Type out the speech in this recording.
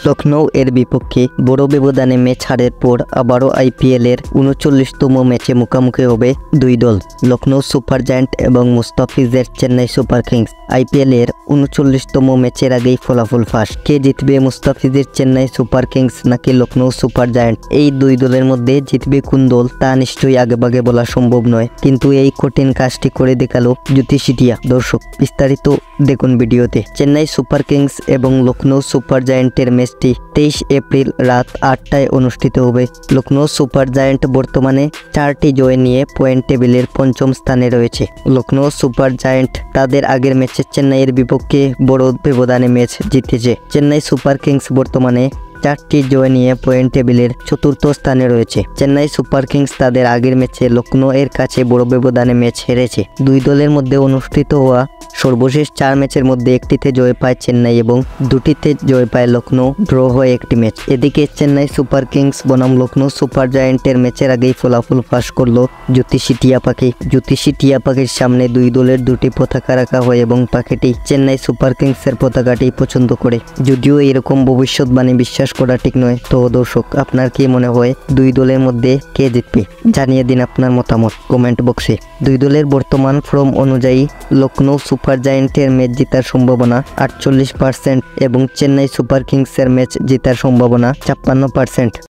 লখনৌ এর বিপক্ষে বড় ব্যবধানে ম্যাচ হারের পর আবারও আইপিএল এর ৩৯তম ম্যাচে মুখোমুখি হবে দুই দল, লখনৌ সুপার জায়ান্ট এবং মুস্তাফিজের চেন্নাই সুপার কিংস। আইপিএল এর ৩৯তম ম্যাচের আগেই ফলাফল ফাঁস। কে জিতবে, মুস্তাফিজের চেন্নাই সুপার কিংস নাকি লখনৌ সুপার জায়ান্ট? এই দুই দলের মধ্যে জিতবে কোন দল তা নিশ্চয়ই আগেভাগে বলা সম্ভব নয়, কিন্তু এই কঠিন কাজটি করে দেখালো জ্যোতি সিটিয়া। দর্শক, বিস্তারিত দেখুন ভিডিওতে। চেন্নাই সুপার কিংস এবং লখনৌ সুপার জায়ান্টের ম্যাচটি ২৩ এপ্রিল রাত ৮টায় অনুষ্ঠিত হবে। লখনৌ সুপার জায়ান্ট বর্তমানে ৪টি জয় নিয়ে পয়েন্ট টেবিলের পঞ্চম স্থানে রয়েছে। লখনৌ সুপার জায়ান্ট তাদের আগের ম্যাচে চেন্নাইয়ের বিপক্ষে বড় ব্যবধানে ম্যাচ জিতেছে। চেন্নাই সুপার কিংস বর্তমানে ৪টি জয় নিয়ে পয়েন্ট টেবিলের চতুর্থ স্থানে রয়েছে। চেন্নাই সুপার কিংস তাদের আগের ম্যাচে লখনৌ এর কাছে বড় ব্যবধানে ম্যাচ হেরেছে। দুই দলের মধ্যে অনুষ্ঠিত হওয়া সর্বশেষ ৪ ম্যাচের মধ্যে একটিতে জয় পায় চেন্নাই এবং দুটিতে জয় পায় লখনৌ, ড্র হয় একটি ম্যাচ। এদিকে চেন্নাই সুপার কিংস বনাম লখনৌ সুপার জায়ান্টের ম্যাচের আগেই ফলাফল ফাঁস করলো জ্যোতিষী টিয়া পাখি। জ্যোতিষী টিয়া পাখির সামনে দুই দলের দুটি পতাকা রাখা হয় এবং পাখিটি চেন্নাই সুপার কিংসের পতাকাটি পছন্দ করে। যদিও এরকম ভবিষ্যৎবাণী বিশ্বাস করা ঠিক নয়। তো দর্শক, আপনার কি মনে হয় দুই দলের মধ্যে কে জিতবে? জানিয়ে দিন আপনার মতামত কমেন্ট বক্সে। দুই দলের বর্তমান ফর্ম অনুযায়ী লখনৌ সুপার জায়ান্টের ম্যাচ জেতার সম্ভাবনা ৪৮% এবং চেন্নাই সুপার কিংসের ম্যাচ জেতার সম্ভাবনা ৫৬%।